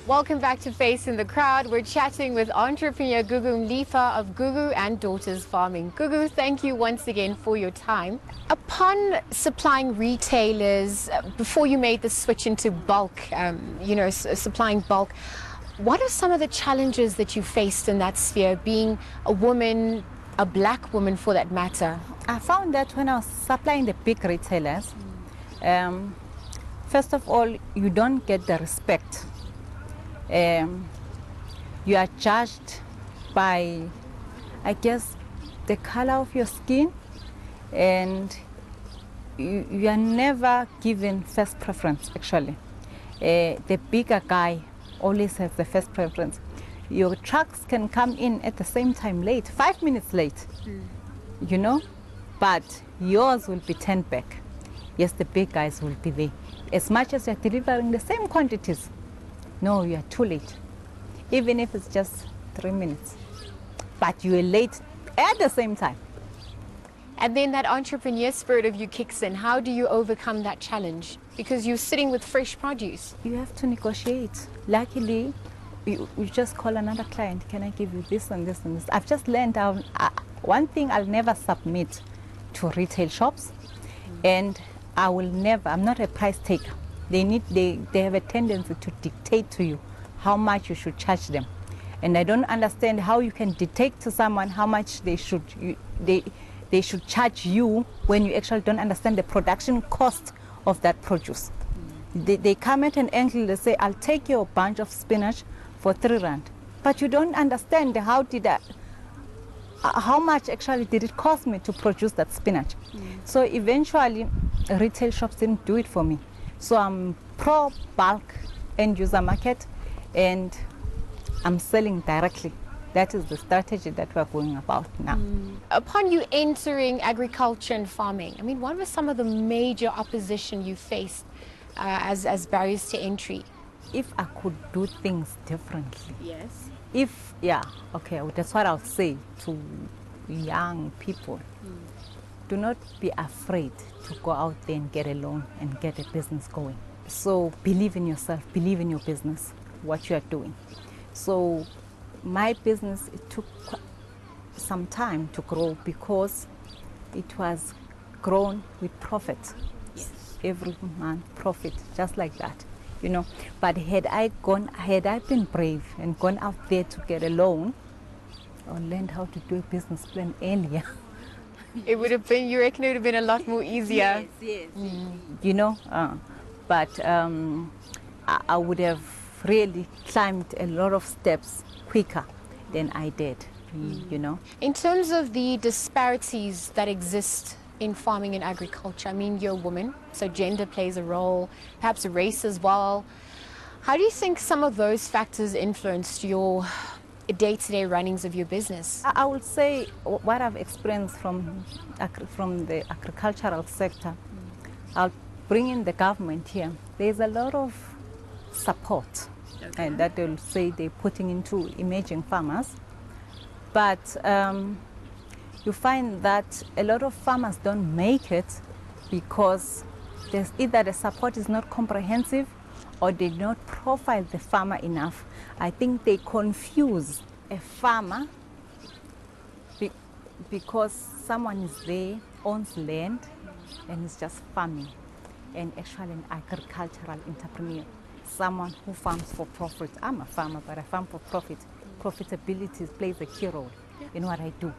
Welcome back to Face in the Crowd. We're chatting with entrepreneur Gugu of Gugu and Daughters Farming. Gugu, thank you once again for your time. Upon supplying retailers, before you made the switch into bulk, supplying bulk, what are some of the challenges that you faced in that sphere, being a woman, a black woman for that matter? I found that when I was supplying the big retailers, first of all, you don't get the respect. You are judged by, I guess, the color of your skin, and you are never given first preference, actually. The bigger guy always has the first preference. Your trucks can come in at the same time late, 5 minutes late, you know, but yours will be 10 back. Yes, the big guys will be there. As much as you're delivering the same quantities, no, you are too late, even if it's just 3 minutes. But you are late at the same time. And then that entrepreneur spirit of you kicks in. How do you overcome that challenge? Because you're sitting with fresh produce. You have to negotiate. Luckily, you just call another client. Can I give you this and this and this? I've just learned one thing I'll never submit to retail shops, and I'm not a price taker. They have a tendency to dictate to you how much you should charge them. And I don't understand how you can dictate to someone how much they should charge you when you actually don't understand the production cost of that produce. They come at an angle, they say, I'll take your bunch of spinach for 3 rand. But you don't understand how much actually did it cost me to produce that spinach. So eventually, retail shops didn't do it for me. So I'm pro bulk end user market, and I'm selling directly. That is the strategy that we're going about now. Upon you entering agriculture and farming, I mean, what were some of the major opposition you faced as barriers to entry? If I could do things differently. Yes. That's what I'll say to young people. Do not be afraid to go out there and get a loan and get a business going. So believe in yourself, believe in your business, what you are doing. So my business, it took some time to grow because it was grown with profit. Yes. Every month profit, just like that, you know. But had I been brave and gone out there to get a loan or learned how to do a business plan earlier, it would have been, you reckon it would have been a lot more easier? Yes. You know, but I would have really climbed a lot of steps quicker than I did, you know. In terms of the disparities that exist in farming and agriculture, I mean, you're a woman, so gender plays a role, perhaps race as well. How do you think some of those factors influenced your day-to-day runnings of your business? I would say what I've experienced from the agricultural sector, I'll bring in the government here. There's a lot of support, and that they'll say they're putting into emerging farmers. But you find that a lot of farmers don't make it because there's either the support is not comprehensive or they do not profile the farmer enough. I think they confuse a farmer because someone is there, owns land, and is just farming, and actually an agricultural entrepreneur, someone who farms for profit. I'm a farmer, but I farm for profit. Profitability plays a key role in what I do.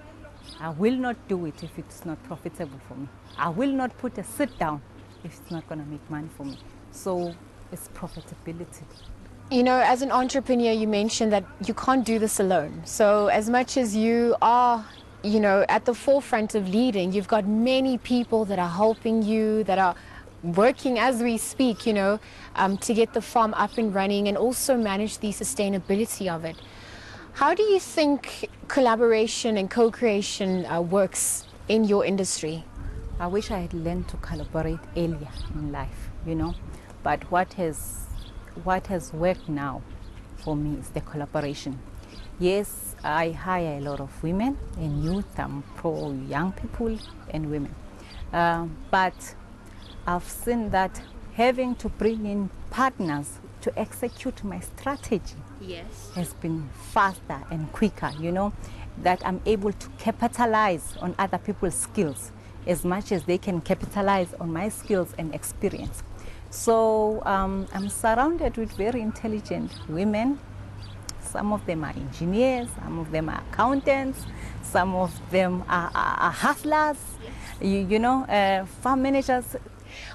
I will not do it if it's not profitable for me. I will not put a sit down if it's not going to make money for me. So it's profitability. You know, as an entrepreneur, you mentioned that you can't do this alone. So as much as you are, you know, at the forefront of leading, you've got many people that are helping you, that are working as we speak, you know, to get the farm up and running and also manage the sustainability of it. How do you think collaboration and co-creation works in your industry? I wish I had learned to collaborate earlier in life, you know, but what has worked now for me is the collaboration. Yes, I hire a lot of women and youth. I'm pro young people and women, but I've seen that having to bring in partners to execute my strategy has been faster and quicker, you know, that I'm able to capitalize on other people's skills as much as they can capitalize on my skills and experience. So I'm surrounded with very intelligent women. Some of them are engineers, some of them are accountants, some of them are hustlers, you know, farm managers.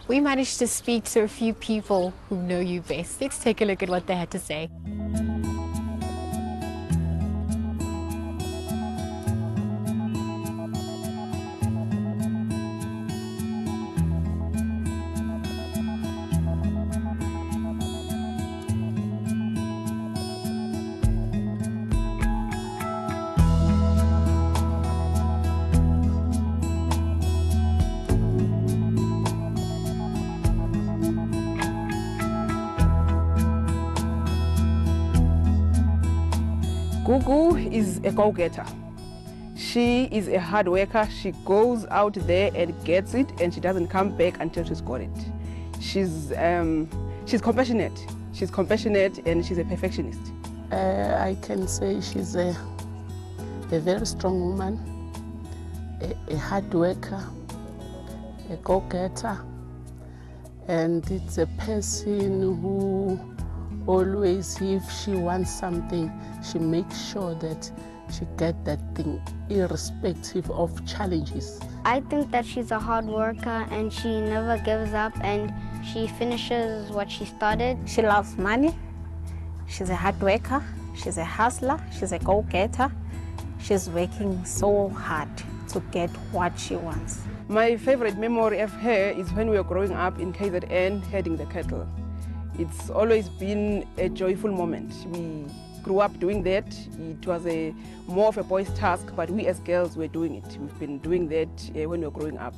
We managed to speak to a few people who know you best. Let's take a look at what they had to say. Gugu is a go-getter. She is a hard worker. She goes out there and gets it, and she doesn't come back until she's got it. She's compassionate. She's compassionate, and she's a perfectionist. I can say she's a very strong woman, a hard worker, a go-getter, and it's a person who always, if she wants something, she makes sure that she gets that thing, irrespective of challenges. I think that she's a hard worker and she never gives up and she finishes what she started. She loves money. She's a hard worker. She's a hustler. She's a go-getter. She's working so hard to get what she wants. My favorite memory of her is when we were growing up in KZN, herding the cattle. It's always been a joyful moment. We grew up doing that. It was more of a boy's task, but we as girls were doing it. We've been doing that when we were growing up,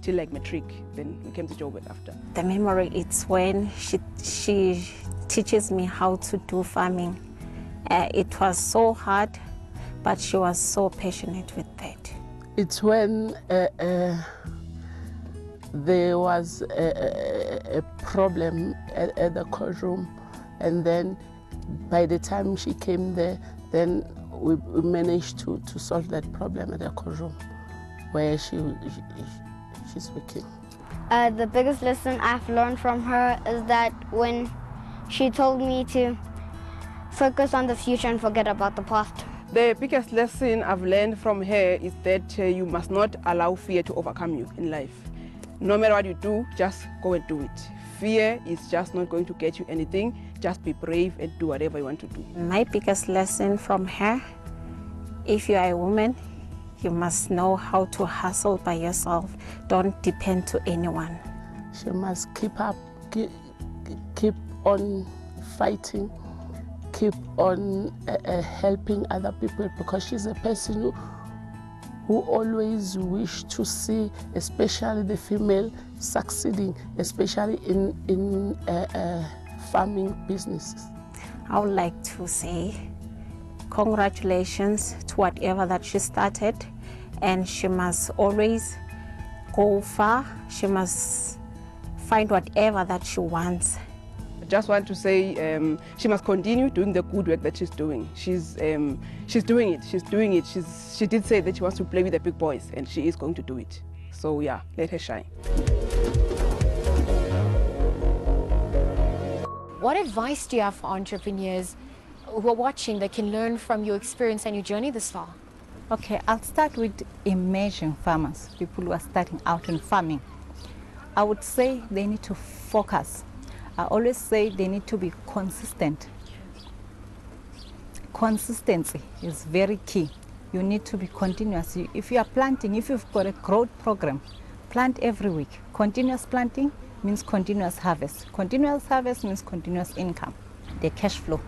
till like matric. Then we came to Joburg after. The memory, it's when she teaches me how to do farming. It was so hard, but she was so passionate with that. It's when there was a problem at the courtroom, and then by the time she came there, then we managed to solve that problem at the courtroom where she's working. The biggest lesson I've learned from her is that when she told me to focus on the future and forget about the past. The biggest lesson I've learned from her is that you must not allow fear to overcome you in life. No matter what you do, just go and do it. Fear is just not going to get you anything. Just be brave and do whatever you want to do. My biggest lesson from her, if you are a woman, you must know how to hustle by yourself. Don't depend to anyone. She must keep on fighting, keep on helping other people, because she's a person who always wish to see, especially the female, succeeding, especially in farming businesses. I would like to say congratulations to whatever that she started, and she must always go far. She must find whatever that she wants. I just want to say she must continue doing the good work that she's doing. She's doing it. She's doing it. She did say that she wants to play with the big boys, and she is going to do it. So yeah, let her shine. What advice do you have for entrepreneurs who are watching that can learn from your experience and your journey this far? Okay, I'll start with emerging farmers, people who are starting out in farming. I would say they need to focus. I always say they need to be consistent. Consistency is very key. You need to be continuous. If you are planting, if you've got a growth program, plant every week. Continuous planting means continuous harvest. Continuous harvest means continuous income. The cash flow.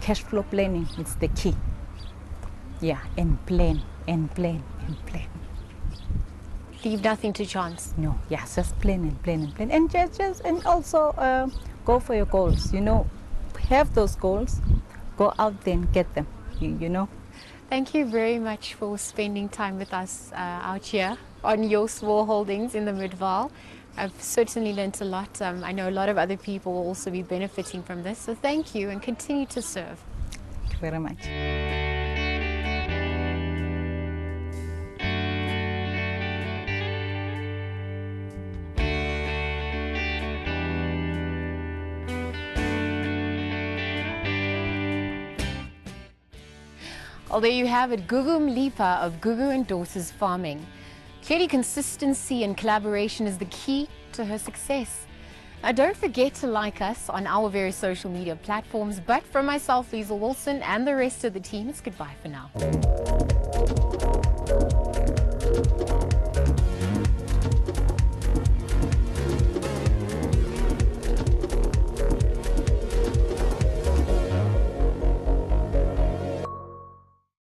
Cash flow planning is the key. Yeah, and plan, and plan, and plan. Leave nothing to chance. No, yeah, just plan and plan and plan. And just and also go for your goals. You know, have those goals, go out there and get them. You know. Thank you very much for spending time with us out here on your small holdings in the Midvaal. I've certainly learnt a lot. I know a lot of other people will also be benefiting from this. So thank you and continue to serve. Thank you very much. Well, there you have it, Gugu Mlipa of Gugu Daughters Farming. Clearly, consistency and collaboration is the key to her success. Now, don't forget to like us on our various social media platforms. But from myself, Liesl Wilson, and the rest of the team, it's goodbye for now.